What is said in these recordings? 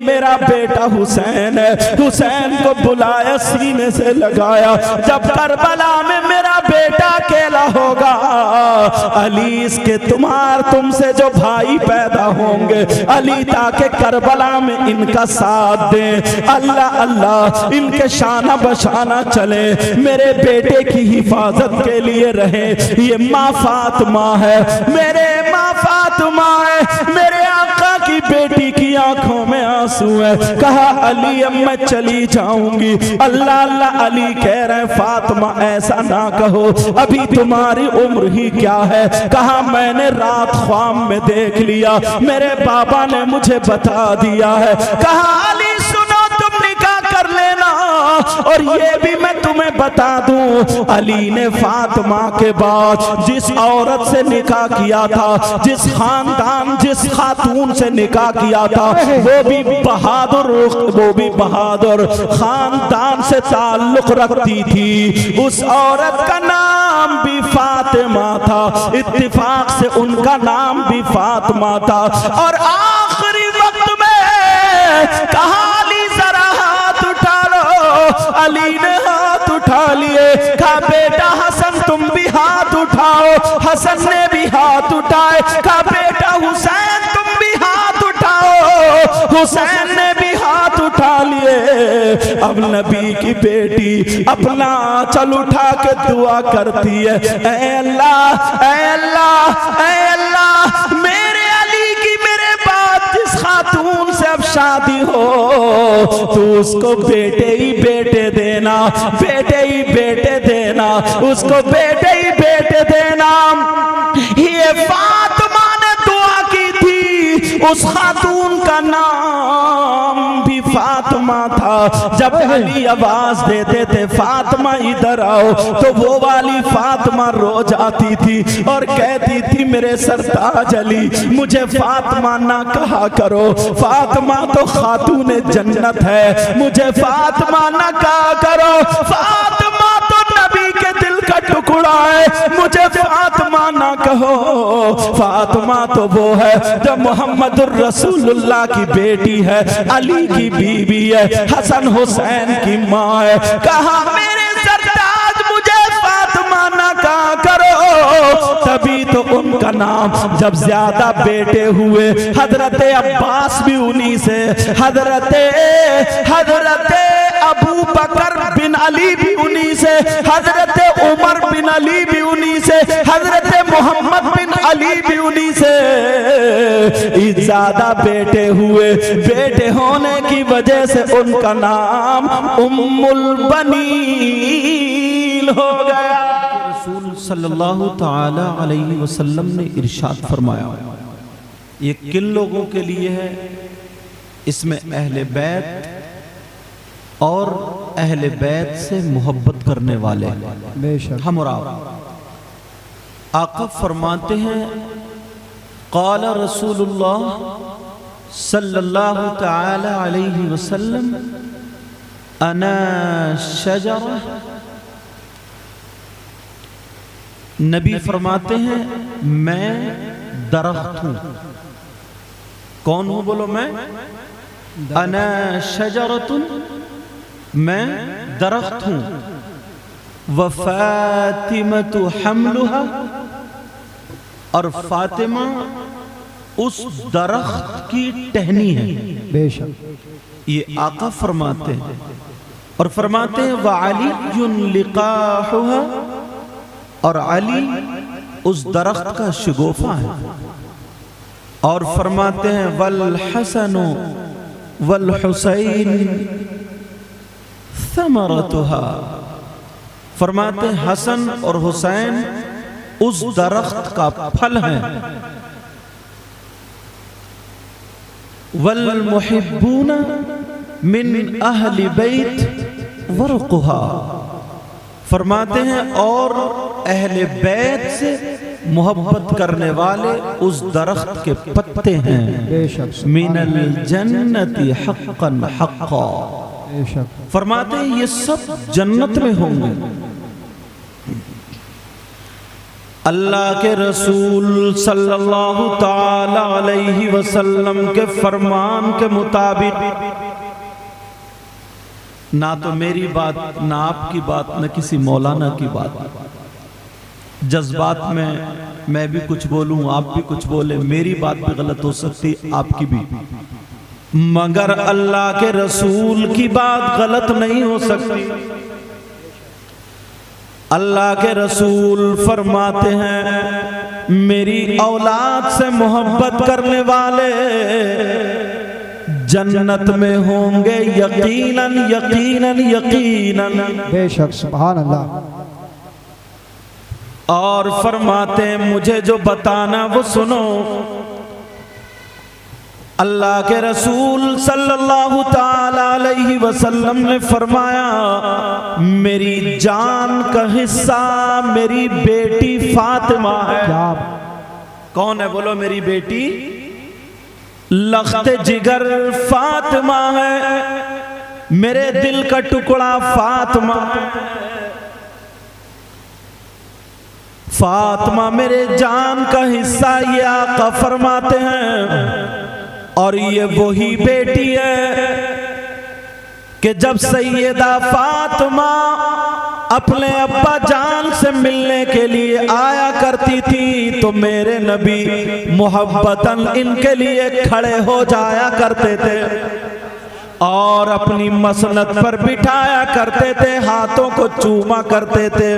मेरा बेटा हुसैन है। हुसैन को बुलाया, सीने से लगाया। जब करबला में मेरा बेटा अकेला होगा, अली इसके तुमसे जो भाई पैदा होंगे, अली ताकि करबला में इनका साथ दे। अल्लाह अल्लाह इनके शाना बशाना चले, मेरे बेटे की हिफाजत के लिए रहे। ये माँ फातिमा है, मेरे माँ फातिमा है, मेरे आका की बेटी की आंखों में आंसू है। कहा अली अब मैं चली जाऊंगी। अल्लाह अल्लाह अली कह रहे फातिमा ऐसा ना कहो, अभी तुम्हारी उम्र ही क्या है। कहा मैंने रात ख्वाब में देख लिया, मेरे बाबा ने मुझे बता दिया है। कहा अली सुनो, तुम निकाह कर लेना, और ये भी मैं तुम्हें बता दूं, अली ने फातिमा के बाद जिस औरत से निकाह किया था, जिस खानदान जिस खातून से निकाह किया था, वो भी बहादुर खानदान से ताल्लुक रखती थी। उस औरत का नाम भी फातिमा था, इत्तिफाक से उनका नाम भी फातिमा था। और आखिरी वक्त में कहा अली जरा हाथ उठा लो। अली ने हाथ उठा लिए। कहा बेटा हसन तुम भी हाथ उठाओ। हसन ने भी हाथ उठाए। कहा बेटा हुसैन तुम भी हाथ उठाओ। हुसैन ने भी हाथ उठा लिए। अब नबी की बेटी अपना आंचल उठा के दुआ करती है, ऐ अल्लाह ऐ अल्लाह ऐ अल्लाह, मेरे अली की मेरे बाद जिस खातून से अब शादी हो, तू उसको बेटे ही बेटे देना, बेटे ही बेटे देना, उसको बेटे ही बेटे देना। ये फातिमा ने दुआ की थी, उस खातून का नाम भी फातिमा था। जब अली आवाज देते थे फातिमा इधर आओ, तो वो वाली फातिमा रो जाती थी और कहती थी मेरे सरताज अली मुझे फातिमा ना कहा करो, फातिमा तो खातून जन्नत है, मुझे फातिमा ना कहा करो, फातिमा तो नबी के दिल का टुकड़ा है, मुझे फातिमा ना कहो। फातिमा तो वो है जो मोहम्मदुर रसूलुल्लाह की बेटी है, अली की बीवी है, हसन हुसैन की माँ है। कहा मेरे सरताज मुझे फातिमा ना कहा करो। तभी तो उनका नाम जब ज्यादा बेटे हुए, हजरत अब्बास भी उन्हीं से, हजरत अबू बकर बिन अली भी उन्हीं से, हजरत उमर बिन अली भी उन्हीं से, हजरत मोहम्मद बिन अली भी उन्हीं से ज्यादा बेटे हुए। बेटे होने की वजह से उनका नाम उम्मुल बनीन हो गया। रसूल सल्लल्लाहु ताला अलैहि वसल्लम ने इरशाद फरमाया, ये किन लोगों के लिए है? इसमें अहले बैत और अहले बैत से मोहब्बत करने वाले हम और आप। आका फरमाते हैं क़ाल रसूलुल्लाह सल्लल्लाहु ताला अलैहि वसल्लम अना शजरा। नबी फरमाते हैं मैं दरख्त हूं। कौन हूं? बोलो मैं। अना शजरतुन, मैं दरख्त हूं। व फातिमतु हम्लुहा, और फातिमा उस दरख्त की टहनी है। बेशक ये आका फरमाते हैं। और फरमाते हैं व अलीयुन लिकाहुहा, और अली उस दरख्त का शगुफा है। और फरमाते हैं वल हसनु वल हुसैन समरतुहा, फरमाते हैं हसन और हुसैन उस दरख्त का फल है। वल मुहिब्बूना मिन अहली बैत वरक़ुहा, फरमाते हैं और अहले बैत से मोहब्बत करने वाले उस दरख्त के पत्ते हैं। मिनल जन्नति हक़्क़न हक़्क़ा, फरमाते हैं ये सब जन्नत में होंगे। अल्लाह के रसूल सल्लल्लाहु ताला अलैहि वसल्लम के फरमान के मुताबिक ना तो मेरी बात, ना आपकी बात, न किसी मौलाना की बात, जज्बात में मैं भी कुछ बोलूं, आप भी कुछ बोले, मेरी बात भी गलत हो सकती, आपकी भी, मगर अल्लाह के रसूल की बात गलत नहीं हो सकती। अल्लाह के रसूल फरमाते हैं, मेरी औलाद से मोहब्बत करने वाले जन्नत में होंगे यकीनन यकीनन यकीनन। बेशक, सुभान अल्लाह। और फरमाते हैं, मुझे जो बताना वो सुनो। अल्लाह के रसूल सल्लल्लाहु ताला अलैहि वसल्लम ने फरमाया, मेरी जान का हिस्सा मेरी बेटी फातिमा है। क्या कौन है बोलो? मेरी बेटी लख्ते जिगर फातिमा है, मेरे दिल का टुकड़ा फातिमा है। फातिमा मेरे जान का हिस्सा, ये आका फरमाते हैं। और ये वही बेटी है कि जब सैयदा फातिमा अपने अब्बा जान से मिलने के लिए आया करती थी तो मेरे नबी मोहब्बतन इनके लिए खड़े हो जाया करते थे और अपनी मसनद पर बिठाया करते थे, हाथों को चूमा करते थे।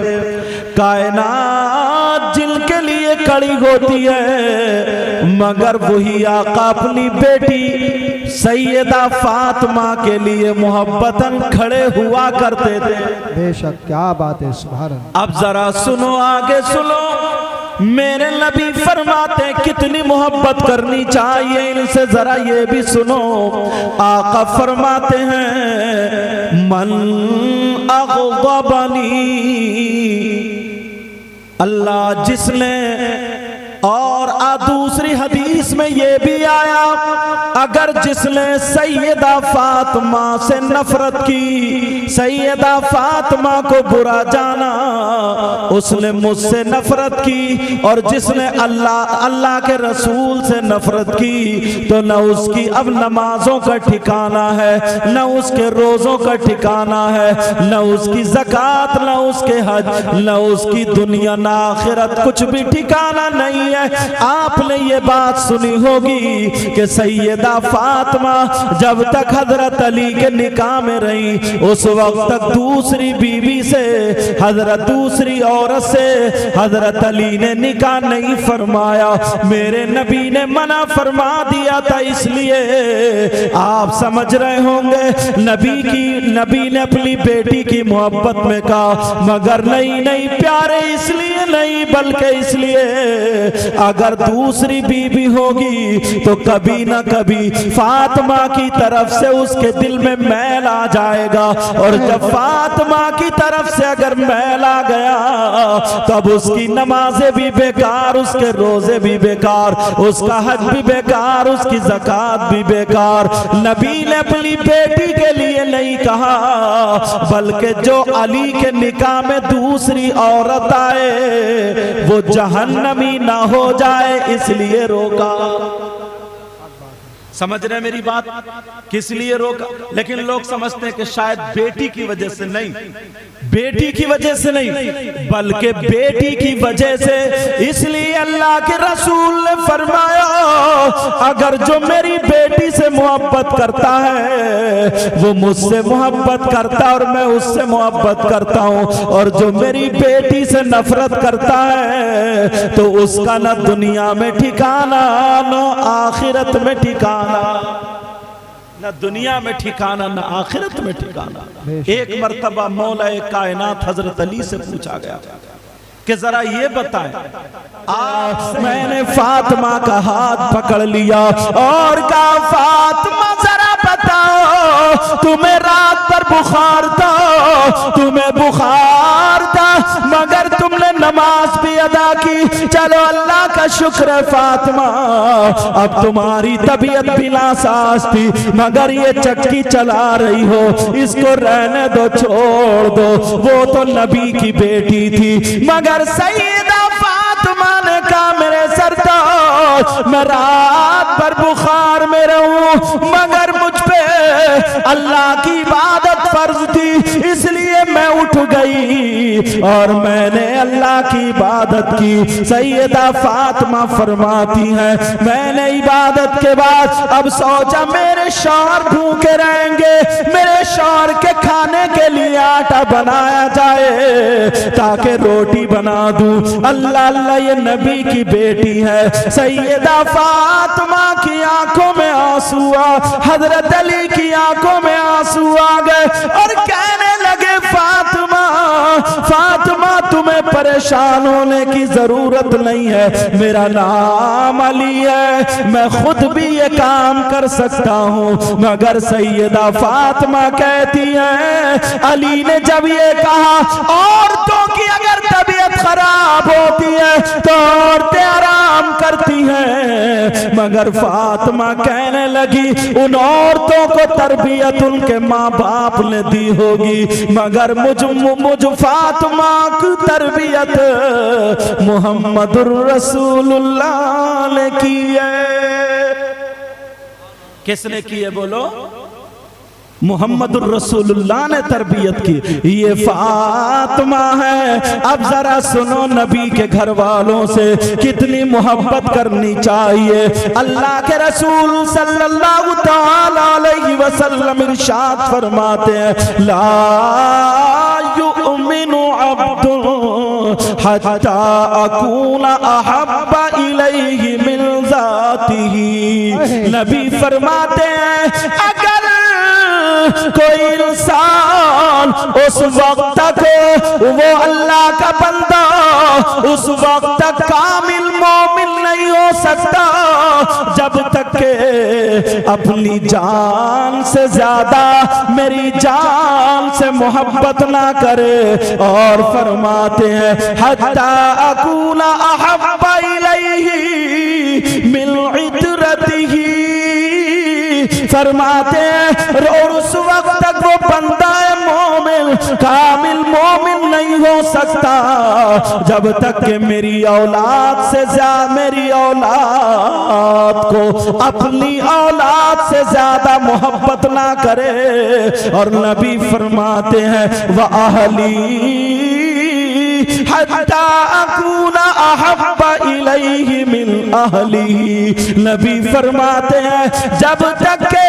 कायनात जिनके लिए खड़ी होती है, मगर वही आका अपनी बेटी सैयदा फातिमा के लिए मोहब्बतन खड़े हुआ करते थे। बेशक, क्या बात है, सुभान अल्लाह। अब जरा सुनो, आगे सुनो। मेरे नबी फरमाते कितनी मोहब्बत करनी चाहिए इनसे, जरा ये भी सुनो। आका फरमाते हैं, मन अग़ज़बनी, अल्लाह जिसने, और दूसरी हदीस में ये भी आया, अगर जिसने सैयदा फातिमा से नफरत की, सैयदा फातिमा को बुरा जाना, उसने मुझसे नफरत की। और जिसने अल्लाह के रसूल से नफरत की तो न उसकी अब नमाजों का ठिकाना है, न उसके रोज़ों का ठिकाना है, न उसकी ज़कात, न उसके हज, न उसकी दुनिया न आखिरत, कुछ भी ठिकाना नहीं है। आपने ये बात सुनी होगी कि सैयदा फातिमा जब तक हजरत अली के निकाह में रही, उस वक्त तक दूसरी बीवी से, हजरत दूसरी औरत से हजरत अली ने निकाह नहीं फरमाया। मेरे नबी ने मना फरमा दिया था, इसलिए आप समझ रहे होंगे नबी ने अपनी बेटी की मोहब्बत में कहा, मगर नहीं प्यारे, इसलिए नहीं बल्कि इसलिए अगर दूसरी बीबी होगी तो कभी ना कभी फातिमा की तरफ से उसके दिल में मैल आ जाएगा, और जब फातिमा की तरफ से अगर मैल आ गया तब उसकी नमाजें भी बेकार, उसके रोजे भी बेकार, उसका हज भी बेकार, उसकी ज़कात भी बेकार। नबी ने अपनी बेटी के लिए नहीं कहा, बल्कि जो अली के निकाह में दूसरी औरत आए वो जहन्नमी ना हो जाए, इसलिए रोका। समझ रहे मेरी बात? किस लिए रोका? लेकिन लोग समझते हैं कि शायद बेटी की वजह से नहीं, बेटी की वजह से नहीं, बल्कि बेटी की वजह से। इसलिए अल्लाह के रसूल ने फरमाया, अगर जो मेरी बेटी से मोहब्बत करता है वो मुझसे मोहब्बत करता और मैं उससे मोहब्बत करता हूं, और जो मेरी बेटी से नफरत करता है तो उसका न दुनिया में ठिकाना न आखिरत में ठिकाना, न दुनिया में ठिकाना न आखिरत में ठिकाना। एक मर्तबा मौला कायनात हजरत अली से पूछा गया कि जरा ये बताएं, मैंने फातिमा का हाथ पकड़ लिया और कहा, फातिमा जरा बताओ, तुम्हें रात पर बुखार था, तुम्हें बुखार था, मगर तुमने नमाज भी अदा की। चलो अल्लाह का शुक्र है फातिमा, अब तुम्हारी तबीयत भी नासाज थी, मगर ये चक्की चला रही हो, इसको रहने दो, छोड़ दो। वो तो नबी की बेटी थी, मगर सैयदा फातिमा मैं रात भर बुखार में रहूं, मगर मुझ पे अल्लाह की इबादत फर्ज थी, इसलिए मैं उठ गई और मैंने अल्लाह की इबादत की। सैयदा फातिमा फरमाती है, मैंने इबादत के बाद अब सोचा मेरे शौहर भूखे रहेंगे, मेरे शौहर के खाने के लिए आटा बनाया जाए ताकि रोटी बना दूं। अल्लाह अल्लाह, ये नबी की बेटी है। सैयदा फातिमा की आंखों में आंसू आ, हजरत अली की आंखों में आंसू आ गए और कहने लगे, फातिमा फातिमा तुम्हें परेशान होने की जरूरत नहीं है, मेरा नाम अली है, मैं खुद भी ये काम कर सकता हूँ। मगर सैयदा फातिमा कहती है, अली ने जब ये कहा औरतों की अगर तबीयत खराब होती है तो औरतें आराम करती हैं, मगर फातिमा कहने लगी उन औरतों को तरबियत उनके माँ बाप ने दी होगी, मगर मुझ फातिमा की तरबियत मुहम्मदुर रसूलुल्लाह ने की है। किसने की है बोलो? मुहम्मदुर रसूलुल्लाह ने तरबियत की। ये फातिमा है। अब जरा सुनो, नबी के घर वालों से कितनी मोहब्बत करनी चाहिए। अल्लाह के रसूल सल्लल्लाहु तआला अलैहि वसल्लम इरशाद फरमाते हैं, ला युमिनु अब्दुन हत्ता अकूना अहब्बा इलैहि मिन ज़ातिही। नबी फरमाते हैं, अगर कोई इंसान उस वक्त तक वो अल्लाह का बंदा उस वक्त तक कामिल मोमिन नहीं हो सकता जब तक के अपनी जान से ज्यादा मेरी जान से मोहब्बत ना करे। और फरमाते हैं, हत्ता अकूना अहब्बा इलैहि मिन इतरतिही। फरमाते हैं, और उस वक्त तक वो बंदा मोमिन कामिल मोमिन नहीं हो सकता जब तक कि मेरी औलाद से ज्यादा मेरी औलाद को अपनी औलाद से ज्यादा मोहब्बत ना करे। और नबी फरमाते हैं, वह अहली हत्ता अकूना अहब्बा इलैहि मिन अहली। नबी फरमाते हैं, जब तक के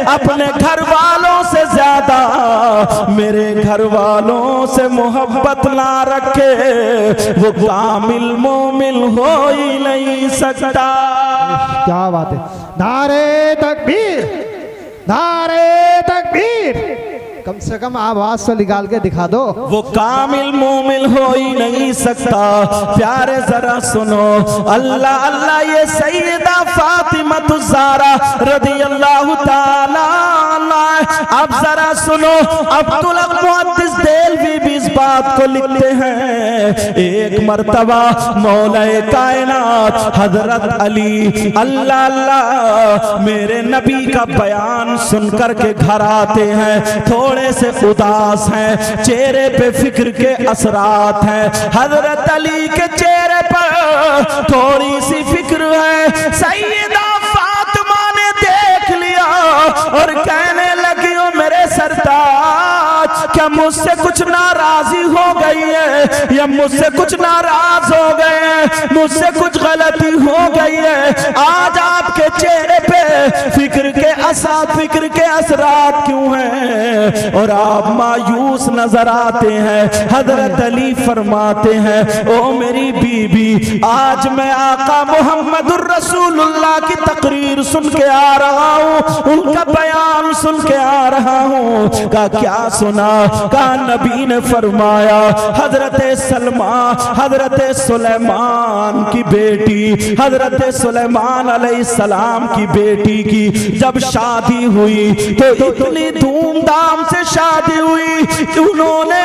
अपने घर वालों से ज्यादा मेरे घर वालों से मोहब्बत ना रखे वो कामिल मोमिन हो ही नहीं सकता। क्या बात है। नारे तकबीर, नारे तकबीर। कम से कम आवाज तो निकाल के दिखा दो। वो कामिल मोमिन हो ही नहीं सकता। प्यारे जरा सुनो, अल्लाह अल्लाह, ये सैयदा फातिमा ज़हरा रज़ियल्लाहु ताला अन्हा। अब जरा सुनो, अब्दुल मुहद्दिस देलवी भी इस बात को लिखते हैं, एक मर्तबा मौलाए कायनात हजरत अली अल्लाह अल्लाह मेरे नबी का बयान सुनकर के घर आते हैं, थोड़े से उदास हैं, चेहरे पे फिक्र के असरात हैं। हजरत अली के चेहरे पर थोड़ी सी फिक्र है। सैयदा फातिमा ने देख लिया और कहने लगी, ओ मेरे सरताज, क्या मुझसे कुछ नाराजी हो गई है या मुझसे कुछ नाराज हो गए हैं, मुझसे कुछ गलती हो गई है? आज आपके चेहरे पे फिक्र के असरात क्यों हैं और आप मायूस नजर आते हैं? हजरत अली फरमाते हैं, ओ मेरी बीबी, आज मैं आका मुहम्मदुर रसूलुल्लाह की तकरीर सुन के आ रहा हूँ, उनका बयान सुन के आ रहा हूँ। का क्या सुना? का नबी ने फरमाया, हजरत सलमा हजरत सुलेमान की बेटी हजरत सुलेमान अलैहिस्सलाम की बेटी की जब शादी हुई तो इतनी धूमधाम से शादी हुई कि उन्होंने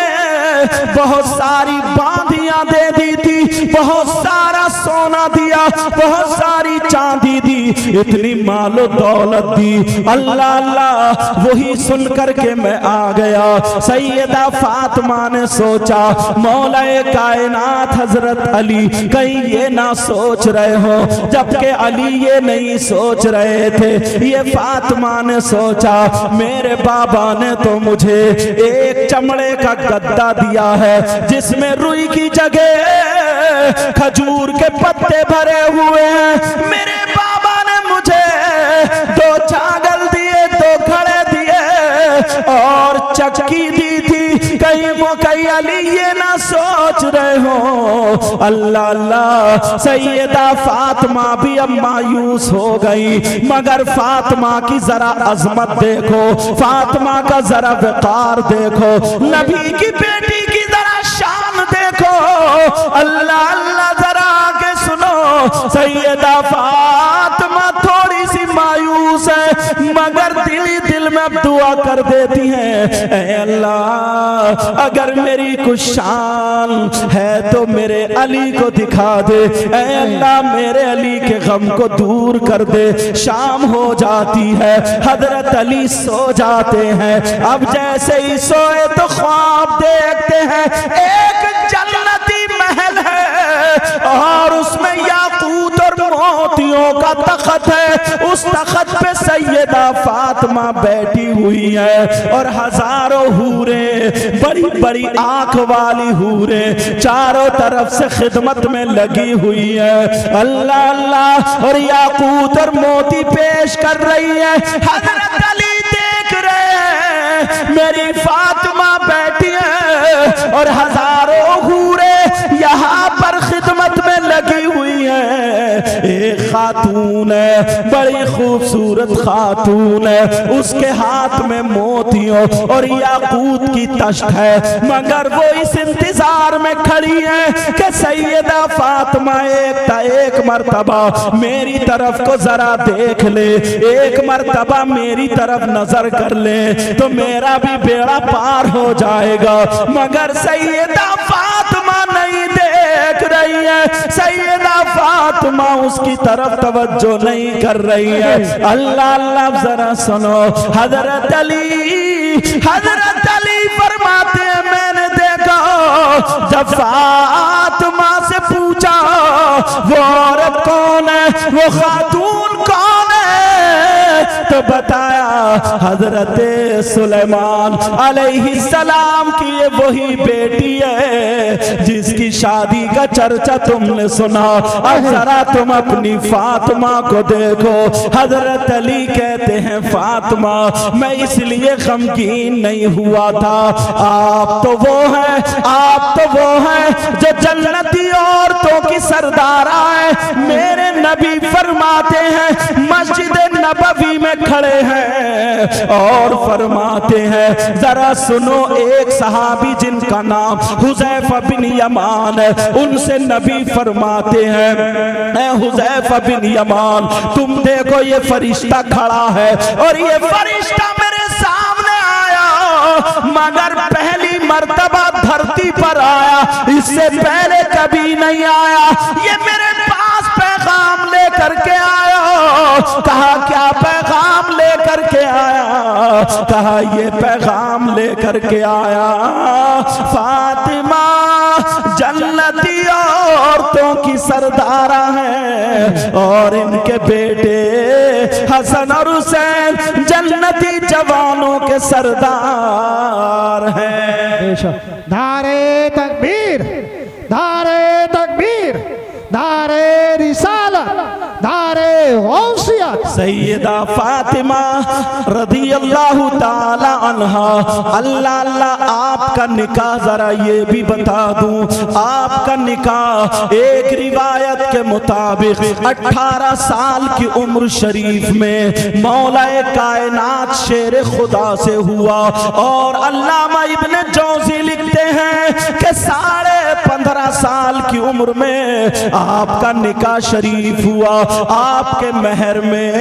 बहुत सारी बांधियां दे दी थी, बहुत सारा सोना दिया, बहुत सारी चांदी दी, इतनी मालो दौलत दी। अल्लाह अल्लाह वही सुन करके मैं आ गया। सैयदा फातिमा ने सोचा मौलाए कायनात हजरत अली कहीं ये ना सोच रहे हो, जबकि अली ये नहीं सोच रहे थे। ये फातिमा ने सोचा मेरे बाबा ने तो मुझे एक चमड़े का गद्दा दिया है जिसमें रुई की जगह खजूर के पत्ते भरे हुए हैं। मेरे बाबा ने मुझे 2 छागल दिए, 2 घड़े दिए और चक्की दी थी। कहीं अली ये ना सोच रहे हो। अल्लाह अल्लाह सैयदा फातिमा भी अब मायूस हो गई, मगर फातिमा की जरा अजमत देखो, फातिमा का जरा वकार देखो, नबी की बेटी की जरा शान देखो। अल्लाह अल्लाह जरा आगे सुनो। सैयदा फातिमा थोड़ी सी मायूस है, मगर दिल ही दिल में अब दुआ कर देती हैं, ऐ अल्लाह अगर मेरी कुछ शान है तो मेरे अली को दिखा दे, ऐ अल्लाह मेरे अली के गम को दूर कर दे। शाम हो जाती है, हजरत अली सो जाते हैं। अब जैसे ही सोए तो ख्वाब देखते हैं एक जन्नती महल है और उसमें याकूत और मोतियों का तख्त है। उस तख्त पे सैयदा फातिमा बैठी हुई है और हजारों हूरे, बड़ी बड़ी आंख वाली हूरे चारों तरफ से खिदमत में लगी हुई है। अल्लाह अल्लाह और याकूत और मोती पेश कर रही है। हजरत अली देख रहे हैं मेरी फातिमा बैठी है और हजारों हूरे यहाँ पर खिदमत में लगी हुई है। एक खातून है, बड़ी खूबसूरत खातून है, उसके हाथ में मोतियों और याकूत की तश्त है, मगर वो इस इंतजार में खड़ी है कि सैयदा फातिमा एक मर्तबा मेरी तरफ को जरा देख ले, एक मर्तबा मेरी तरफ नजर कर ले तो मेरा भी बेड़ा पार हो जाएगा। मगर सैयदा फातिमा नहीं देख रही है, सैयदा फातिमा उसकी तरफ तवज्जो नहीं कर रही है। अल्लाह अल्लाह जरा सुनो, हजरत अली फरमाते हैं मैंने देखा जब फातिमा से पूछा वो औरत कौन है, वो खातून कौन है, तो बताया हजरत सुलेमान अलैहिस्सलाम की ये वही बेटी है जिसकी शादी का चर्चा तुमने सुना। अब जरा तुम अपनी फातिमा को देखो। हजरत अली कहते हैं फातिमा मैं इसलिए गमगीन नहीं हुआ था, आप तो वो हैं जो जन्नती औरतों की सरदारा है। मेरे नबी फरमाते हैं मस्जिद नबवी में खड़े हैं और फरमाते हैं जरा सुनो, एक सहाबी जिनका नाम हुज़ैफा बिन यमान है, उनसे नबी फरमाते हैं ऐ हुज़ैफा बिन यमान तुम देखो ये फरिश्ता खड़ा है और ये फरिश्ता मेरे सामने आया, मगर पहली मर्तबा धरती पर आया, इससे पहले कभी नहीं आया। ये मेरे पास पैगाम लेकर के आया। कहा क्या पैगाम लेकर के आया? कहा ये पैगाम लेकर के आया फातिमा जन्नती औरतों की सरदारा है और इनके बेटे हसन और हुसैन जन्नती जवानों के सरदार हैं। नारे तकबीर, नारे तकबीर, नारे रिसालत, नारे गौसियत। सैयदा फातिमा रज़ी अल्लाह ताला अन्हा, अल्लाह अल्लाह आपका निकाह जरा ये भी बता दूं, आपका निकाह एक रिवायत के मुताबिक 18 साल की उम्र शरीफ में मौलाए कायनात शेर खुदा से हुआ। और अल्लामा इब्न जौज़ी लिखते हैं कि 15.5 साल की उम्र में आपका निकाह शरीफ हुआ। आपके महर में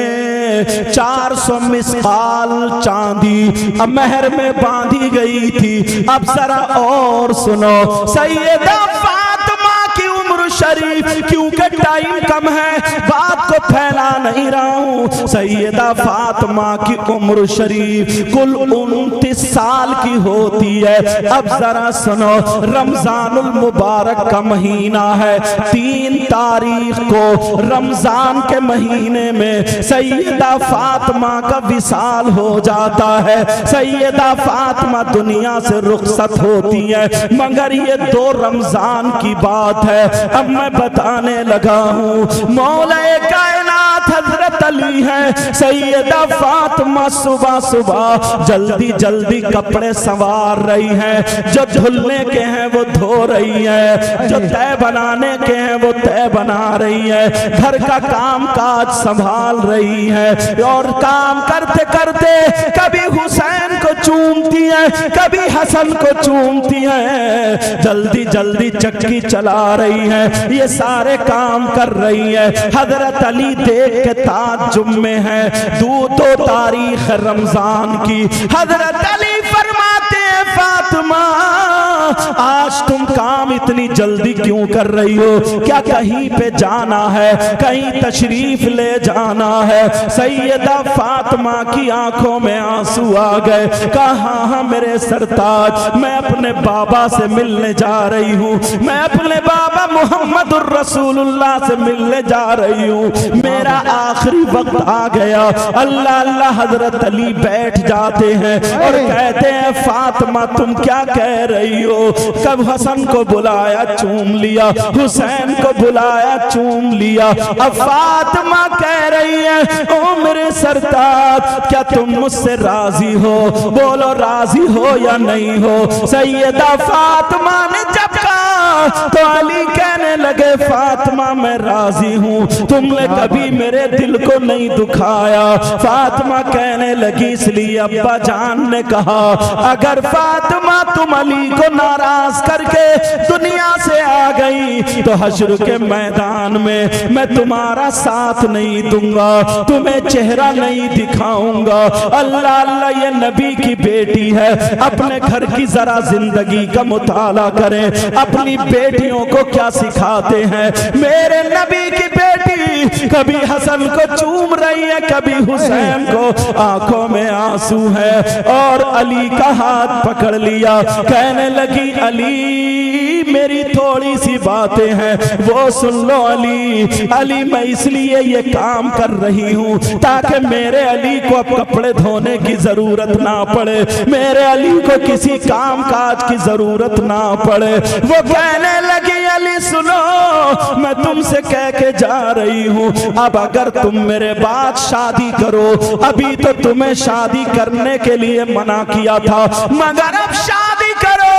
में 400 मिसकाल चांदी महर में बांधी गई थी। अब जरा और सुनो, सैयदा फातिमा की उम्र शरीफ, क्योंकि टाइम कम है बात को फैला नहीं रहा हूं, सैयदा फातिमा की उम्र शरीफ कुल 29 साल की होती है। अब जरा सुनो, रमजानुल मुबारक का महीना है, 3 तारीख को रमजान के महीने में सैयदा फातिमा का विसाल हो जाता है। सैयदा फातिमा दुनिया से रुखसत होती है, मगर ये 2 रमजान की बात है। अब मैं बताने लगा हूँ, मौलाए कायनात हजरत अली है, सैयदा फातिमा सुबह सुबह जल्दी जल्दी कपड़े संवार रही हैं, जो धुलने के हैं वो धो रही है, जो तय बनाने के हैं वो तय बना रही है, घर का काम काज संभाल रही है। और काम करते करते कभी हुसैन को चूमती है, कभी हसन को चूमती है, जल्दी जल्दी चक्की चला रही है, ये सारे काम कर रही है। हजरत अली देख के ताज्जुब में है, 2 तारीख रमजान की। हजरत अली फरमाते हैं, फातिमा आज तुम काम इतनी जल्दी क्यों कर रही हो? क्या कहीं पे जाना है, कहीं तशरीफ ले जाना है? सैयदा फातिमा की आंखों में आंसू आ गए। कहा हाँ मेरे सरताज, मैं अपने बाबा से मिलने जा रही हूँ, मैं अपने बाबा मुहम्मदुर रसूलुल्लाह से मिलने जा रही हूँ, मेरा आखिरी वक्त आ गया। अल्लाह अल्लाह। हजरत अली बैठ जाते हैं और कहते हैं, फातिमा तुम क्या कह रही हो? कब हसन को बुलाया चूम लिया, हुसैन को बुलाया चूम लिया, अब फातिमा कह रही है, ओ मेरे सरताज क्या तुम मुझसे राजी हो? बोलो राजी हो या नहीं हो? सैयदा फातिमा ने जब कहा तो अली कहने लगे, फातिमा मैं राजी हूँ, तुमने कभी मेरे दिल को नहीं दुखाया। फातिमा कहने लगी, इसलिए अब्बा जान ने कहा अगर फातिमा तुम अली को नाराज करके दुनिया से आ गई तो हश्र के मैदान में मैं तुम्हारा साथ नहीं दूंगा, तुम्हें चेहरा नहीं दिखाऊंगा। अल्लाह अल्लाह, ये नबी की बेटी है, अपने घर की जरा जिंदगी का मुताला करें, अपनी बेटियों को क्या सिखाते हैं। मेरे नबी की बेटी कभी हसन को चूम रही है, कभी हुसैन को, आंखों में आंसू है। और अली का हाथ पकड़ लिया, कहने लगी, अली मेरी थोड़ी सी बातें हैं वो सुन लो। अली अली मैं इसलिए ये काम कर रही हूँ ताकि मेरे अली को अब कपड़े धोने की जरूरत ना पड़े, मेरे अली को किसी काम काज की जरूरत ना पड़े। वो कहने लगी, अली सुनो, मैं तुमसे कह के जा रही हूँ, अब अगर तुम मेरे बाद शादी करो, अभी तो तुम्हें शादी करने के लिए मना किया था, मगर अब शादी करो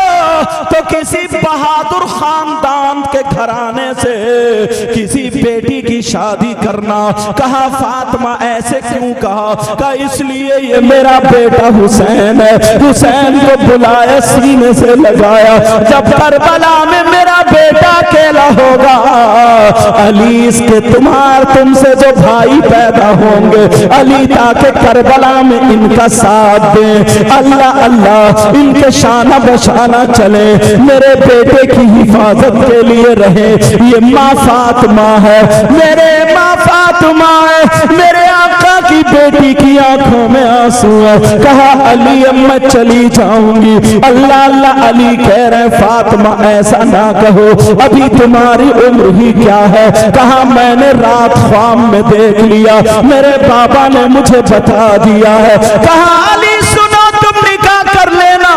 तो किसी बहादुर खानदान के घराने से किसी बेटी की शादी करना। कहा फातिमा ऐसे क्यों कहा? कहा इसलिए ये मेरा बेटा हुसैन है, हुसैन को बुलाया, सीने से लगाया, जब करबला में मेरा बेटा अकेला होगा, अली इसके तुमसे जो भाई पैदा होंगे, अली ताकि करबला में इनका साथ दे। अल्लाह अल्लाह, इनके शाना बशाना चले, मेरे बेटे की हिफाजत के लिए रहे। ये माँ फातिमा है, मेरे माँ फातिमा है, मेरे आका की बेटी की आंखों में आंसू है। कहा अली अब मैं चली जाऊंगी। अल्लाह अल्लाह, अली कह रहे फातिमा ऐसा ना कहो, अभी तुम्हारी उम्र ही क्या है। कहा मैंने रात ख्वाब में देख लिया, मेरे बाबा ने मुझे बता दिया है। कहा अली सुनो, तुम निकाह कर लेना,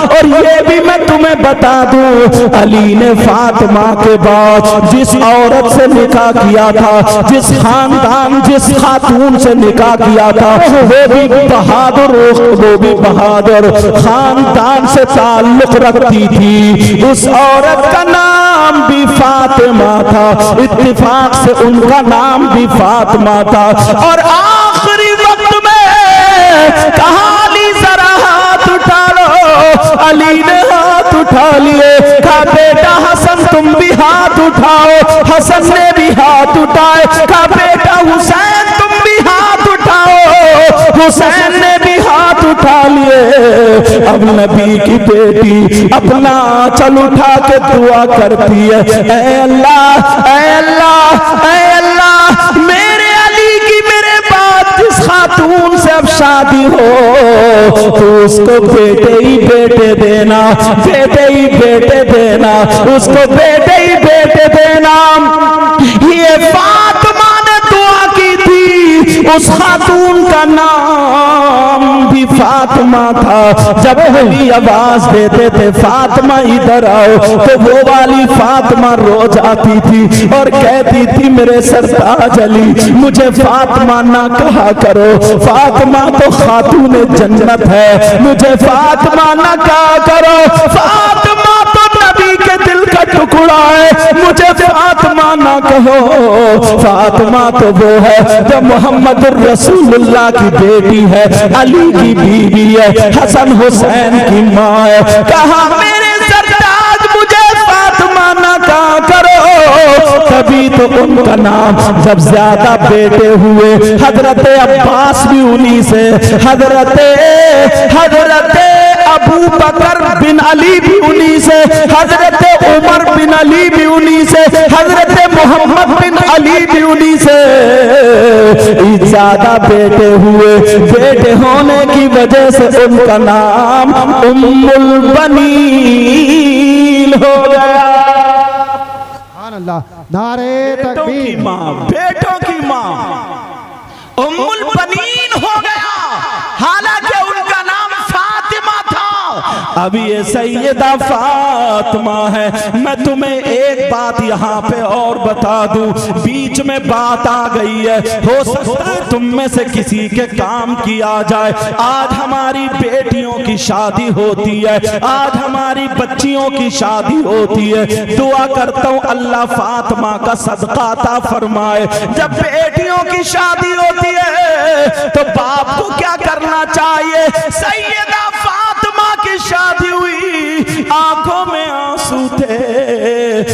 और ये भी मैं तुम्हें बता दूं, अली ने फातिमा के बाद जिस औरत से निकाह किया था, जिस खानदान जिस खातून से निकाह किया था, वो भी बहादुर, वो भी बहादुर खानदान से ताल्लुक रखती थी। उस औरत का नाम भी फातिमा था, इत्तिफाक से उनका नाम भी फातिमा था। और आखिरी वक्त में कहा अली जरा हाथ उठा लो। अली ने हाथ उठा लिए। कहा बेटा हसन तुम भी हाथ उठाओ। हसन ने भी हाथ उठाए। कहा बेटा हुसैन तुम भी हाथ उठाओ। हुसैन ने भी हाथ उठा लिए। अब नबी की बेटी अपना चल उठा के दुआ करती है, ऐ अल्लाह, ऐ अल्लाह, ऐ अल्लाह, मेरे अली की मेरे बाद जिस खातून से अब शादी हो तो उसको बेटे ही बेटे देना, बेटे ही बेटे देना, उसको बेटे ही बेटे देना। ये फातिमा ने दुआ की थी, उस खातून का नाम भी फातिमा था। जब अली आवाज देते थे फातिमा इधर आओ, तो वो वाली फातिमा रोज आती थी और कहती थी मेरे सरताज अली मुझे फातिमा ना कहा करो, फातिमा तो खातून जन्नत है, मुझे फातिमा ना कहा करो, फातिमा तो नबी के दिल का टुकड़ा है, मुझे फातिमा ना कहो। फातिमा तो वो है जो मोहम्मद रसूलुल्लाह की बेटी है, अली की बीवी है, हसन हुसैन की माँ है। कहा मेरे सरताज मुझे फातिमा ना कहा करो। तभी तो उनका नाम जब ज्यादा बेटे हुए, हजरत अब्बास भी उन्हीं से, हजरत अबू बकर बिन अली भी उन्हीं से, हजरत उमर बिन अली भी उन्हीं से, हजरत मोहम्मद बिन अली भी उन्हीं से ज्यादा बेटे हुए। बेटे होने की वजह से उनका नाम उम्मुल बनीन हो गया। अल्लाह, नारे तकबीर। बेटों की माँ उम्मुल बनीन हो गया, हालांकि उनका नाम फातिमा था। अभी ये सैयदा फातिमा है। मैं तुम्हें एक बात यहाँ पे और बता दूं, बीच में बात आ गई है, हो सकता है तुम में से किसी के काम की आ जाए। आज हमारी बेटियों की शादी होती है, आज हमारी बच्चियों की शादी होती है। दुआ करता हूँ अल्लाह फातिमा का सदका अता फरमाए। जब बेटियों की शादी होती है तो बाप को क्या करना चाहिए? सैयदा फातिमा की शादी हुई, आंखों में आंसू थे,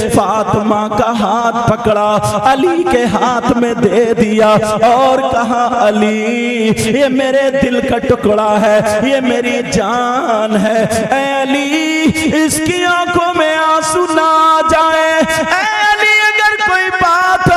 फातिमा का हाथ पकड़ा, अली के हाथ में दे दिया और कहा अली ये मेरे दिल का टुकड़ा है, ये मेरी जान है, ऐ अली इसकी आंखों में आंसू ना आ जाए, ऐ अली अगर कोई बात हो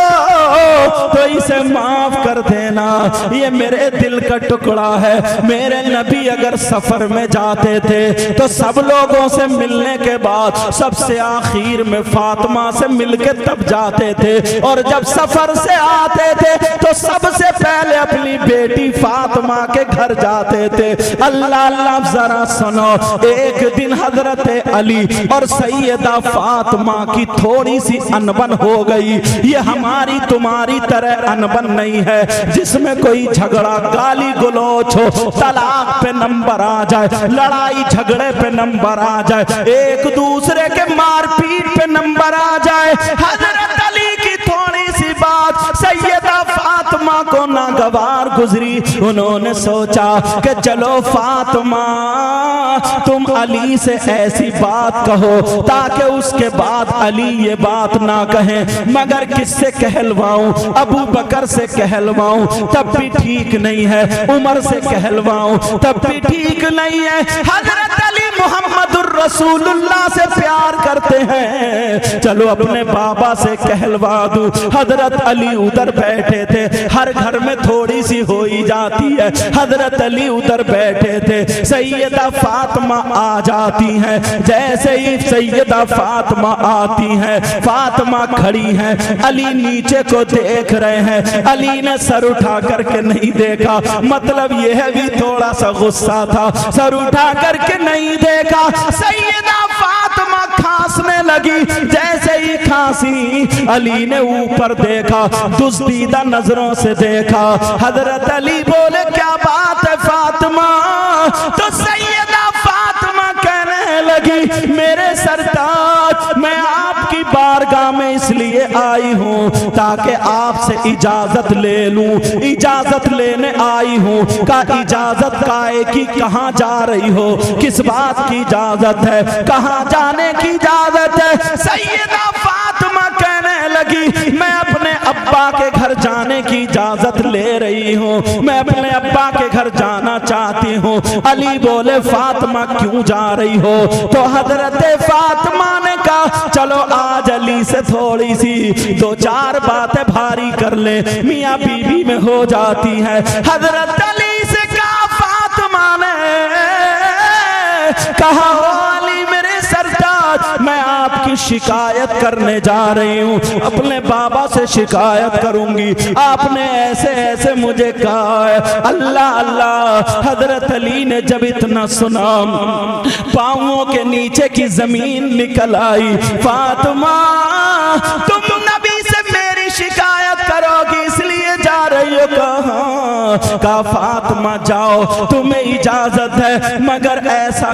तो इसे माफ कर देना, ये मेरे दिल का टुकड़ा है। मेरे नबी अगर सफर में जाते थे तो सब लोगों से मिलने के बाद सबसे आखिर में फातिमा से मिलके तब जाते थे, और जब सफर से आते थे तो सबसे पहले अपनी बेटी फातिमा के घर जाते थे। अल्लाह अल्लाह जरा सुनो, एक दिन हजरत अली और सैयदा फातिमा की थोड़ी सी अनबन हो गई। ये हमारी तुम्हारी तरह अनबन नहीं है जिसमें कोई झगड़ा गाली गलौच हो, तलाक पे नंबर आ जाए, लड़ाई झगड़े पे नंबर आ जाए, एक दूसरे के मारपीट पे नंबर आ जाए। हजरत अली की थोड़ी सी बात सैयदा फातिमा को नागवार गुजरी। उन्होंने सोचा कि चलो फातिमा तुम अली से ऐसी बात कहो ताकि उसके बाद अली ये बात ना कहें, मगर किससे कहलवाऊं? अबू बकर से कहलवाऊं तब भी ठीक नहीं है, उमर से कहलवाऊं तब भी ठीक नहीं है। हजरत अली मोहम्मदुर रसूलुल्लाह से प्यार करते हैं, चलो अपने बाबा से कहलवा दूं। हजरत अली उधर बैठे थे, हर घर में थोड़ी सी हो ही जाती है। हजरत अली उधर बैठे थे, सैयदा फातिमा आ जाती हैं। जैसे ही सैयदा फातिमा आती हैं, फातिमा खड़ी हैं, अली नीचे को देख रहे हैं, अली ने सर उठा करके नहीं देखा, मतलब यह भी थोड़ा सा गुस्सा था, सर उठा करके नहीं देखा। सैयदा फातिमा खांसने लगी, जैसे ही खांसी अली ने ऊपर देखा, दुस्तीदा नजरों से देखा। हजरत अली बोले क्या बात है फातिमा? तो सैयदा फातिमा कहने लगी मेरे सरताज मैं आपकी बारगाह में इसलिए आई हूँ ताकि आपसे इजाजत ले लूं, इजाजत लेने आई हूँ। का इजाजत काहे की? कहाँ जा रही हो? किस बात की इजाजत है? कहाँ जाने की इजाजत है? सैयदा फातिमा कहने लगी मैं अपने अब्बा के घर जाने की इजाजत ले रही हूँ, मैं अपने अब्बा के घर जाना चाहती हूँ। अली बोले फातिमा क्यों जा रही हो? तो हजरत फातिमा ने कहा चलो आज अली से थोड़ी सी दो चार बातें भारी कर ले, मियाँ बीवी में हो जाती है। हजरत अली से कहा फातिमा ने कहा हो अली मेरे सरताज, मैं आपकी शिकायत करने जा रही हूँ, अपने बाबा से शिकायत करूंगी, आपने ऐसे ऐसे मुझे कहा है। अल्लाह अल्लाह। हजरत अली ने जब इतना सुना पांवों के नीचे की जमीन निकल आई। फातिमा तुम नबी से मेरी शिकायत करोगी इसलिए जा रही हो? कहा फातिमा जाओ तुम्हें इजाजत है, मगर ऐसा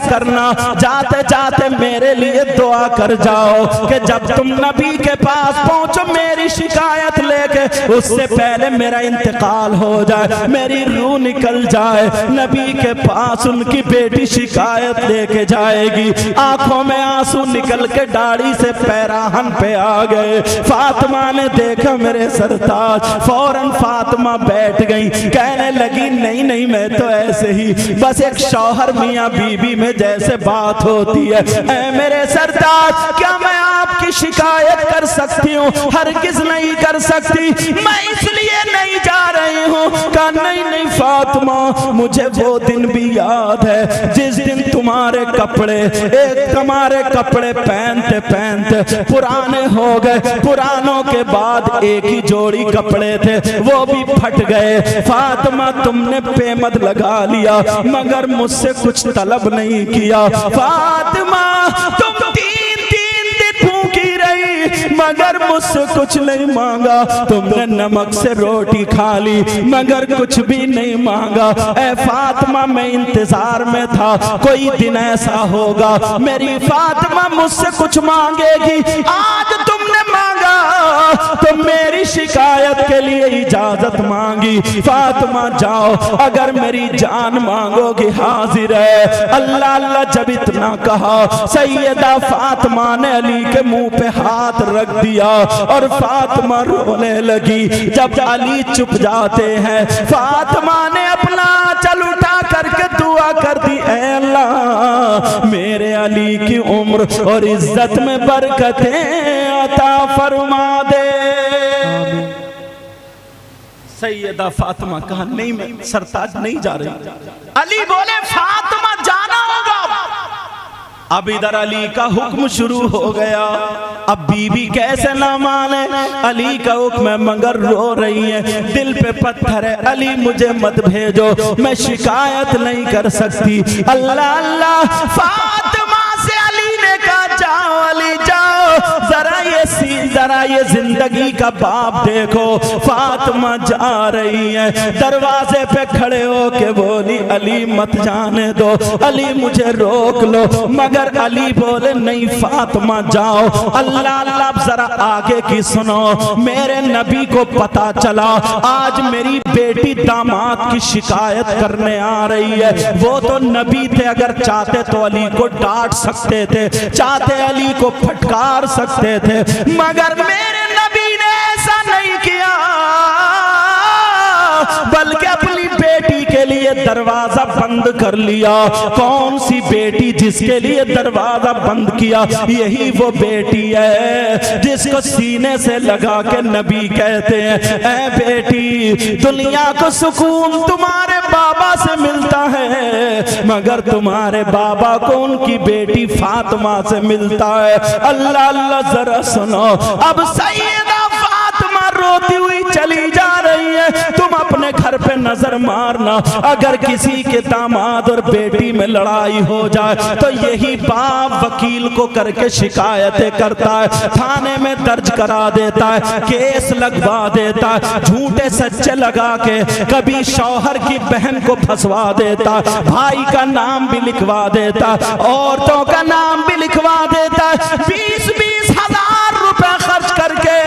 करना जाते जाते मेरे लिए दुआ कर जाओ कि जब तुम नबी के पास पहुंचो मेरी शिकायत लेके, उससे पहले मेरा इंतकाल हो जाए, मेरी रूह निकल जाए। नबी के पास उनकी बेटी शिकायत लेके जाएगी, आंखों में आंसू निकल के दाढ़ी से पैराहन पे आ गए। फातिमा ने देखा मेरे सरताज, फौरन फातिमा बैठ गई, कहने लगी नहीं नहीं मैं तो ऐसे ही बस एक शौहर मियाँ बीबी में जैसे बात होती है। ऐ मेरे सरताज क्या मैं आपकी शिकायत कर सकती हूँ? हरगिज़ नहीं कर सकती, मैं इसलिए नहीं जा रही हूँ। कहा नहीं नहीं फातिमा मुझे वो दिन भी याद है जिस दिन तुम्हारे कपड़े पहनते पहनते पुराने हो गए, पुरानों के बाद एक ही जोड़ी कपड़े थे वो भी फट गए। फातिमा तुमने पेमद लगा लिया मगर मुझसे कुछ तलब नहीं किया। फातिमा तुम तीन दिन भूखी रही मगर मुझसे कुछ नहीं मांगा, तुमने नमक से रोटी खा ली मगर कुछ भी नहीं मांगा। ऐ फातिमा मैं इंतजार में था कोई दिन ऐसा होगा मेरी फातिमा मुझसे कुछ मांगेगी, आज तुमने मांगा तो मेरी शिकायत के लिए इजाजत मांगी। फातिमा जाओ अगर मेरी जान मांगोगी हाजिर है। अल्लाह अल्लाह जब इतना कहा सैयदा फातिमा ने अली के मुंह पे हाथ रख दिया और फातिमा रोने लगी। जब अली चुप जाते हैं फातिमा ने अपना चल उठा करके दुआ कर दी, ऐ अल्लाह मेरे अली की उम्र और इज्जत में बरकतें अता फरमा दे। सैयदा फातिमा कहा नहीं मैं सरताज नहीं जा रही। अली बोले फातिमा जाना होगा। अब इधर अली का हुक्म शुरू हो गया। अब बीवी कैसे ना माने, अली का हुक्म है मगर रो रही है, दिल पे पत्थर है। अली मुझे मत भेजो, मैं शिकायत नहीं कर सकती। अल्लाह अल्लाह फातिमा से अली ने कहा जाओ अली जाओ, जरा ये जिंदगी का बाप देखो। फातिमा जा रही है, दरवाजे पे खड़े हो के बोली अली मत जाने दो, अली मुझे रोक लो। मगर अली बोले नहीं फातिमा जाओ। अल्लाह अल्लाह जरा आगे की सुनो। मेरे नबी को पता चला आज मेरी बेटी दामाद की शिकायत करने आ रही है। वो तो नबी थे, अगर चाहते तो अली को डांट सकते थे, चाहते अली को फटकार सकते थे, मगर मेरे नबी ने ऐसा नहीं किया, बल्कि अपनी बेटी के लिए दरवाजा बंद कर लिया। कौन सी बेटी जिसके लिए दरवाजा बंद किया? यही वो बेटी है जिसको सीने से लगा के नबी कहते हैं ऐ बेटी दुनिया को सुकून तुम्हारे बाबा से मिलता है मगर तुम्हारे बाबा को उनकी बेटी फातिमा से मिलता है। अल्लाह अल्लाह जरा सुनो। अब सैयदा फातिमा रोती हुई चली जा रही है। तुम अपने घर पे नजर मारना, अगर किसी के दामाद और बेटी में लड़ाई हो जाए तो यही बाप वकील को करके शिकायतें करता है, थाने में दर्ज करा देता है, केस लगवा देता है, झूठे सच्चे लगा के कभी शौहर की बहन को फंसवा देता है, भाई का नाम भी लिखवा देता है, औरतों का नाम भी लिखवा देता है। 20-20 हजार रुपए खर्च करके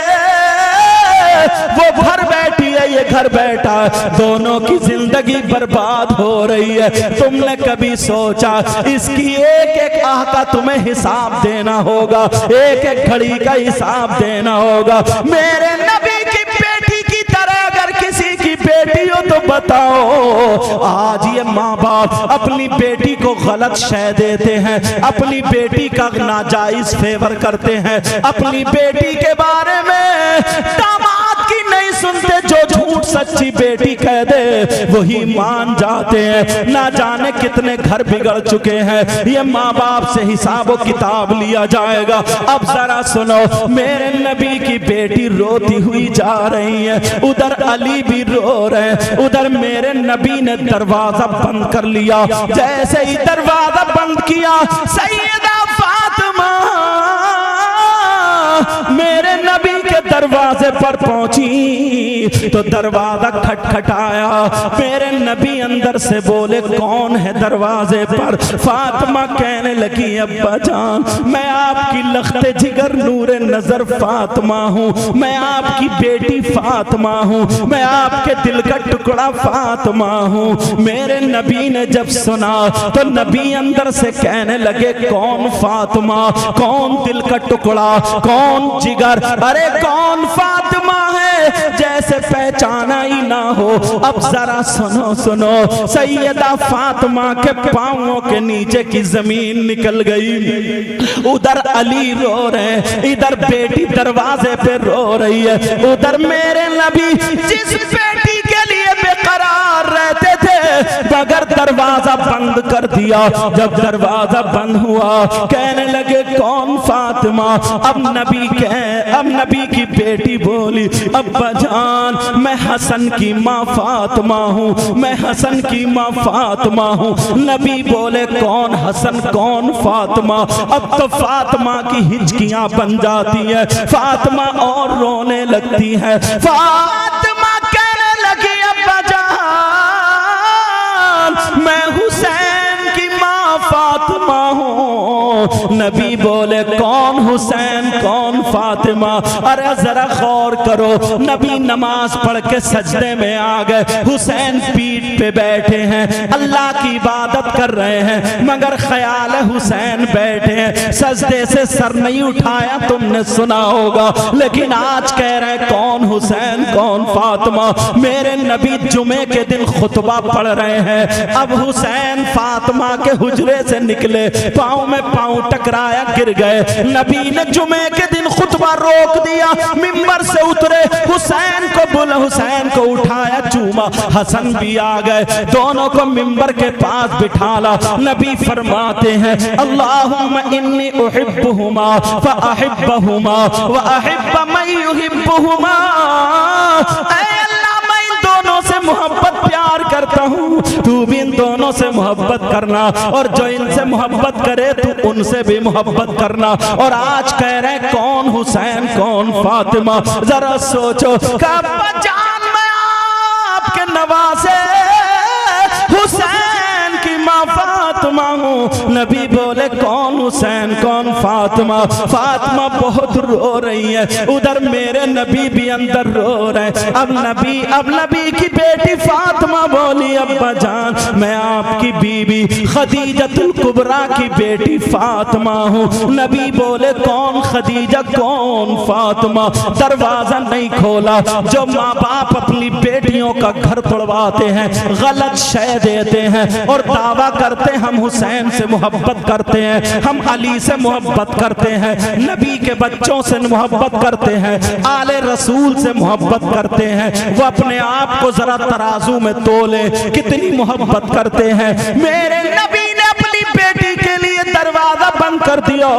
वो घर बैठी है ये घर बैठा, दोनों की जिंदगी बर्बाद हो रही है। तुमने कभी सोचा इसकी एक एक आह का तुम्हें हिसाब देना होगा, एक एक घड़ी का हिसाब देना होगा। मेरे नबी की बेटी की तरह अगर किसी की बेटी हो तो बताओ। आज ये माँ बाप अपनी बेटी को गलत शय देते हैं, अपनी बेटी का नाजायज फेवर करते हैं, अपनी बेटी के बारे में दामाद की नहीं सुनते, जो झूठ सच्ची बेटी कह दे वही मान जाते हैं। ना जाने कितने घर बिगड़ चुके हैं, ये माँ बाप से हिसाब किताब लिया जाएगा। अब जरा सुनो, मेरे नबी की बेटी रोती हुई जा रही है, उधर अली भी रो रहे हैं, उधर मेरे नबी ने दरवाजा बंद कर लिया। जैसे ही दरवाजा बंद किया, सैयदा फातिमा मेरे नबी के दरवाजे पर पहुंची तो दरवाजा खटखटाया। मेरे नबी अंदर से बोले, कौन है दरवाजे पर? फातिमा कहने लगी, अब्बा जान मैं आपकी लख्ते जिगर नूरे नजर फातिमा हूँ, मैं आपकी बेटी फातिमा हूँ, मैं आपके दिल का टुकड़ा फातिमा हूँ। मेरे नबी ने जब सुना तो नबी अंदर से कहने लगे, कौन फातिमा, कौन दिल का टुकड़ा, कौन जिगर, अरे कौन फातिमा है जैसे पहचाना ही ना हो। अब जरा सुनो सुनो, सैयदा फातिमा के पांवों के नीचे की जमीन निकल गई। उधर अली रो रहे हैं, इधर बेटी दरवाजे पे रो रही है, उधर मेरे नबी जिस बेटी के लिए बेकरार रहते थे मगर दरवाजा बंद कर दिया। जब दरवाजा बंद हुआ कहने लगे, कौन फातिमा? अब नबी की बेटी बोली, अब्बा जान मैं हसन की माँ फातिमा हूँ, मैं हसन की माँ फातिमा हूँ। नबी बोले, कौन हसन कौन फातिमा? अब तो फातिमा की हिचकियां बन जाती है, फातिमा और रोने लगती है। फातिमा कहने लगी, अब्बा जान मैं हुसैन की माँ फातिमा हूँ। नबी बोले, कौन हुसैन कौन फातिमा? अरे जरा गौर करो, नबी नमाज पढ़ के सजदे में आ गए, हुसैन पीठ पे बैठे हैं, अल्लाह की इबादत कर रहे हैं, मगर ख्याल है हुसैन बैठे हैं, सजदे से सर नहीं उठाया, तुमने सुना होगा। लेकिन आज कह रहे हैं, कौन हुसैन कौन फातिमा? मेरे नबी जुमे के दिन खुतबा पढ़ रहे हैं। अब हुसैन फातिमा के हुजरे से निकले, पाँव में पाँव टकराया, गिर गए। नबी ने जुमे के दिन खुतबा रोक दिया, मिंबर से उतरे, हुसैन को बुला, हुसैन को उठाया, चूमा। हसन भी आ गए, दोनों को मिंबर के पास बिठाला। नबी फरमाते हैं, अल्लाहुम्मा इन्नी उहिब्बुहुमा फअहिब्बहुमा व अहिब्ब मन युहिब्बुहुमा। ऐ अल्लाह मैं इन दोनों से मोहब्बत प्यार करता हूँ, तू भी इन दोनों से मोहब्बत करना, और जो इनसे मोहब्बत करे तू उनसे भी मोहब्बत करना। और आज कह रहे कौन हुसैन कौन फातिमा? जरा सोचो, अब्बा जान मैं आपके नवासे हुसैन की माँ फातिमा हूँ। नबी बोले, कौन हुसैन कौन फातिमा? फातिमा बहुत रो रही है, उधर मेरे नबी भी अंदर रो रहे हैं। अब नबी की बेटी फातिमा बोली, अब्बा जान मैं आपकी बीबी खदीजतुल कुबरा की बेटी फातिमा हूँ। नबी बोले, कौन खदीजा कौन फातिमा? दरवाजा नहीं खोला। जो माँ बाप अपनी बेटियों का घर तोड़वाते हैं, गलत शय देते हैं और दावा करते हम हुसैन से मोहब्बत करते हैं, हम अली से मोहब्बत करते हैं, नबी के बच्चों से मोहब्बत करते हैं, आले रसूल से मोहब्बत करते हैं, वो अपने आप को जरा तराजू में तोले, कितनी मोहब्बत करते हैं। मेरे नबी ने अपनी बेटी के लिए दरवाजा बंद कर दिया।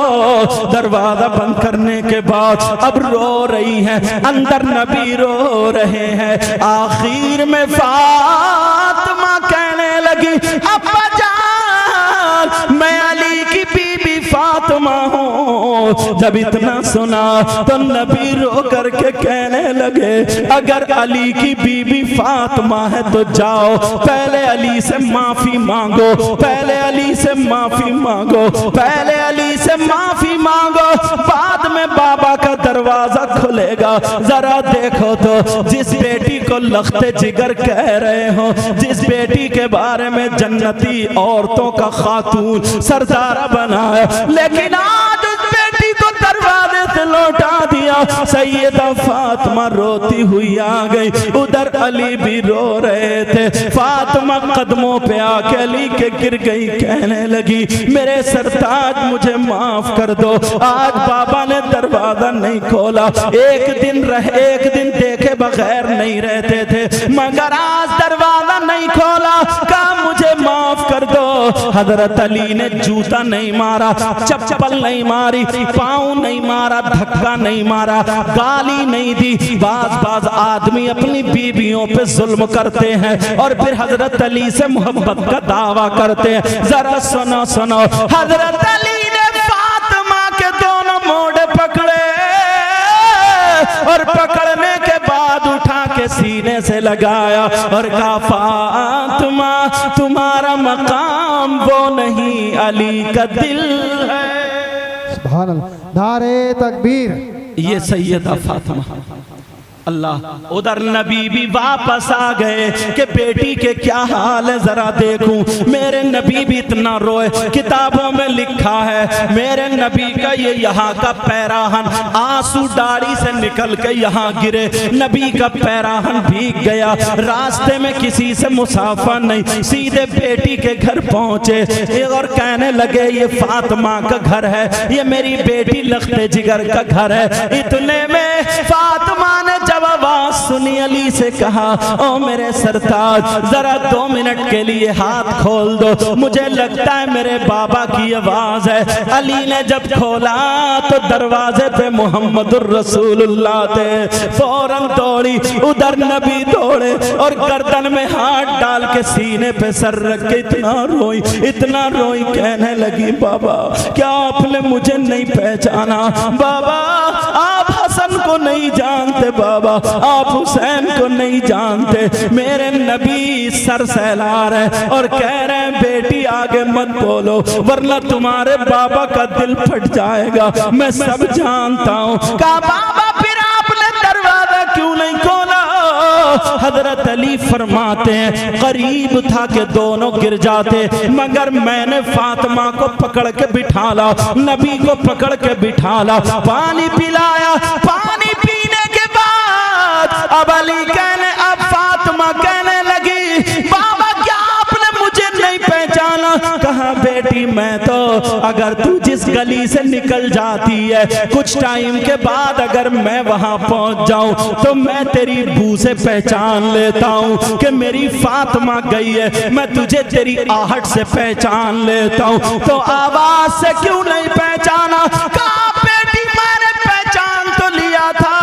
दरवाजा बंद करने के बाद अब रो रही है, अंदर नबी रो रहे हैं। आखिर में फातिमा कहने लगी, अब्बा जान मैं अली की बीबी फातिमा हूँ, जब इतना सुना तो नबी रो करके कहने लगे, अगर अली की बीबी फातिमा है तो जाओ पहले अली से माफी मांगो, पहले अली से माफी मांगो, पहले अली से माफी मांगो, बाद में बाबा का दरवाजा खुलेगा। जरा देखो तो जिस बेटी को लख्ते जिगर कह रहे हो, जिस बेटी के बारे में जन्नती औरतों का खातून सरदारा बनाया, लेकिन आज उस बेटी को दरवाजे से लौटा दिया। सैयदा फातिमा रोती हुई आ गई, उधर अली भी रो रहे थे। फातिमा कदमों पे आके अली के गिर गई, कहने लगी, मेरे सरताज मुझे माफ कर दो, आज बाबा ने दरवाजा नहीं खोला, एक दिन देखे बगैर नहीं रहते थे, मगर आज दरवाजा नहीं खोला, कहा मुझे माफ कर दो। हजरत अली ने जूता नहीं मारा, चप्पल नहीं मारी, पाँव नहीं मारा, धक्का नहीं मारा, गाली नहीं दी। बाज आदमी अपनी बीवियों पे जुल्म करते हैं और फिर हजरत अली से मोहब्बत का दावा करते हैं। जरा सुनो सुनो, हजरत अली ने फातिमा के दोनों मोड़े पकड़े और पकड़ने के बाद उठा के सीने से लगाया और कहा, फातिमा तुम्हारा मकाम वो नहीं, अली का दिल है। सुभान अल्लाह, नारे तकबीर। ये सैयदा फातिमा। अल्लाह, उधर नबी भी वापस आ गए कि बेटी के क्या हाल है जरा देखूं। मेरे नबी भी इतना रोए, किताबों में लिखा है मेरे नबी का ये यहाँ का पैराहन आंसू दाढ़ी से निकल के यहाँ गिरे, नबी का पैराहन भीग गया। रास्ते में किसी से मुसाफा नहीं, सीधे बेटी के घर पहुंचे और कहने लगे, ये फातिमा का घर है, ये मेरी बेटी लख्ते जिगर का घर है। इतने में फातिमा ने आवाज सुनी, अली से कहा, ओ मेरे सरताज जरा 2 मिनट के लिए हाथ खोल दो, मुझे लगता है मेरे बाबा की आवाज है। अली ने जब खोला तो दरवाजे पे मोहम्मदुर रसूलुल्लाह थे। फौरन दौड़ी, उधर नबी दौड़े और गर्दन में हाथ डाल के सीने पे सर रख के इतना रोई, कहने लगी, बाबा क्या आपने मुझे नहीं पहचाना? बाबा आप हसन को नहीं जानते, बाबा आप हुसैन को नहीं जानते। मेरे नबी सर सहला रहे और कह रहे हैं, बेटी आगे मत बोलो वरना तुम्हारे बाबा का दिल फट जाएगा, मैं सब जानता हूँ। कहा, बाबा फिर आपने दरवाजा क्यों नहीं खोला? हजरत अली फरमाते हैं, करीब था कि दोनों गिर जाते, मगर मैंने फातिमा को पकड़ के बिठाला, नबी को पकड़ के बिठाला, पानी पिलाया। पानी पीने के बाद अब अली अब फातिमा कहने लगी, बाबा क्या आपने मुझे नहीं पहचाना? कहा, बेटी मैं तो, अगर तू जिस गली से निकल जाती है कुछ टाइम के बाद अगर मैं वहां पहुंच जाऊं तो मैं तेरी बू से पहचान लेता हूं कि मेरी फातिमा गई है, मैं तुझे तेरी आहट से पहचान लेता हूं, तो आवाज से क्यों नहीं पहचाना? कहा, बेटी मैंने पहचान तो लिया था,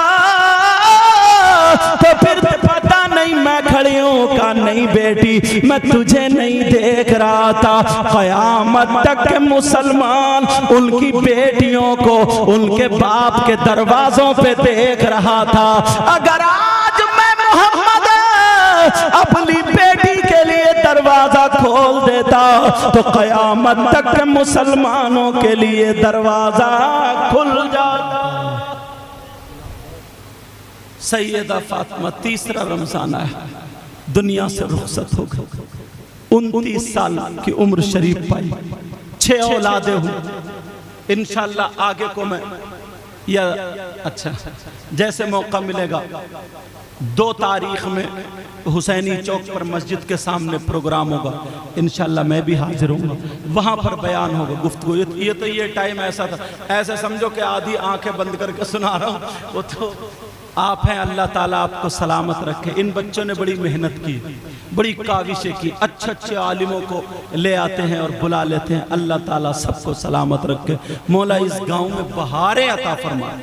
तो फिर पता नहीं मैं खड़ी हूं। का नहीं बेटी, मैं तुझे नहीं देख रहा था, कयामत तक के मुसलमान उनकी बेटियों को उनके बाप के दरवाजों पे देख रहा था। अगर आज मैं मोहम्मद अपनी बेटी के लिए दरवाजा खोल देता तो कयामत तक के मुसलमानों के लिए दरवाजा खुल जाता। सैयदा फातिमा तीसरा रमजान आया, दुनिया से रुखसत हो गई, 29 साल की उम्र शरीफ पाई, 6 औलादे हुई। इंशाल्लाह आगे को मैं या अच्छा जैसे मौका मिलेगा 2 तारीख में हुसैनी चौक पर मस्जिद के सामने प्रोग्राम होगा, इंशाल्लाह मैं भी हाजिर हूँ, वहाँ पर बयान होगा, गुफ्तगू। ये टाइम ऐसा था, ऐसे समझो कि आधी आंखें बंद करके सुना रहा हूँ, वो तो आप हैं। अल्लाह ताला आपको सलामत रखे। इन बच्चों ने बड़ी मेहनत की, बड़ी काविशें की, अच्छे अच्छे आलिमों को ले आते हैं और बुला लेते हैं। अल्लाह ताला सबको सलामत रखे। मौला इस गांव में बहारें अता फरमाए,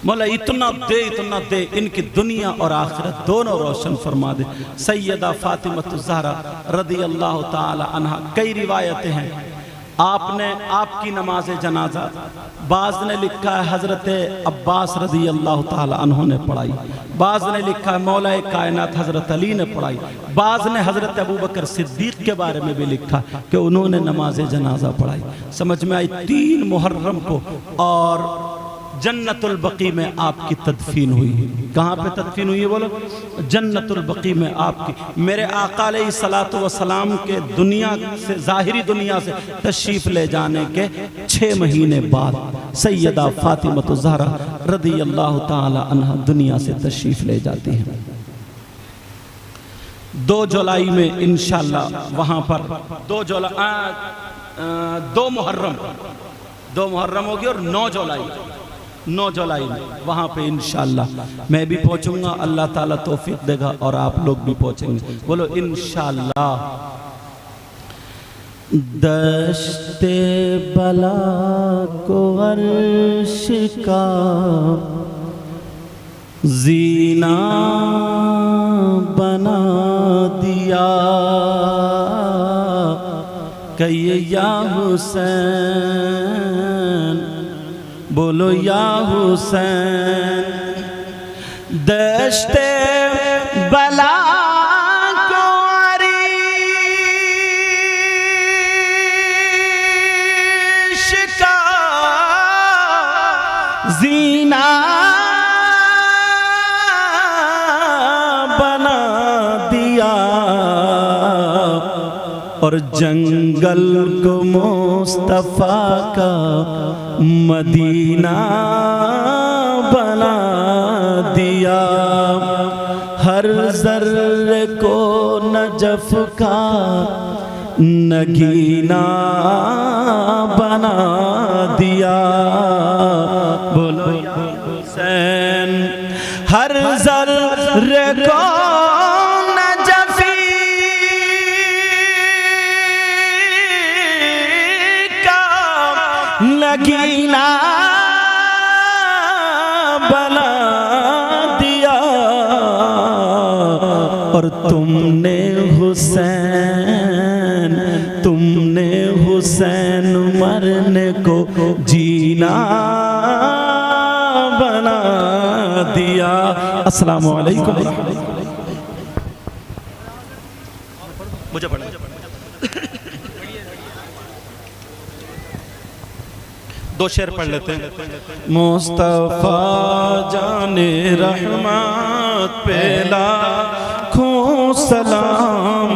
मौला इतना दे इनकी दुनिया और आखिरत दोनों रोशन फरमा दे। सैयदा फातिमा ज़हरा रदी अल्लाह ताला अन्हा, कई रिवायतें हैं आपने आपकी नमाज जनाजा, बाज़ ने लिखा है हज़रत अब्बास रज़ी अल्लाह ताला अन्हु ने पढ़ाई, बाज़ ने लिखा है मौला कायनात हज़रत अली ने पढ़ाई, बाज़ ने हज़रत अबू बकर सिद्दीक़ के बारे में भी लिखा कि उन्होंने नमाज जनाजा पढ़ाई। समझ में आई। 3 मुहर्रम को और जन्नतुल बकी में आपकी तदफीन हुई। कहाँ पे तदफीन हुई है बोलो? जन्नतुल बकी में आपकी। मेरे आका अलैहिस्सलातु वस्सलाम के दुनिया से, ज़ाहिरी दुनिया से तशरीफ़ ले जाने के 6 महीने बाद सैयदा फातिमा ज़हरा रज़ियल्लाहु ताला अन्हा दुनिया से तशरीफ़ ले जाती हैं। 2 जुलाई में इंशाअल्लाह वहाँ पर 2 मुहर्रम होगी और 9 जुलाई में वहाँ पे इंशाअल्लाह मैं भी पहुँचूँगा। अल्लाह ताला तौफीक देगा और आप लोग भी पहुँचेंगे। बोलो इंशाअल्लाह। दश्ते बला को अर्श का जीना बना दिया, कहिए या हुसैन, बोलो या हुसैन। दश्ते बला को अर्श का जीना बना दिया और जंगल को मुस्तफा का मदीना बना दिया। हर जर्रे को नजफ का नगीना बना दिया। बोलो हुसैन। हर जर्रे को नगीना बना दिया और तुमने हुसैन मरने को जीना बना दिया। अस्सलामु अलैकुम। मुझे पढ़ना 2 शेर पढ़ लेते हैं। मुस्तफा जाने रहमत पे लाखों सलाम।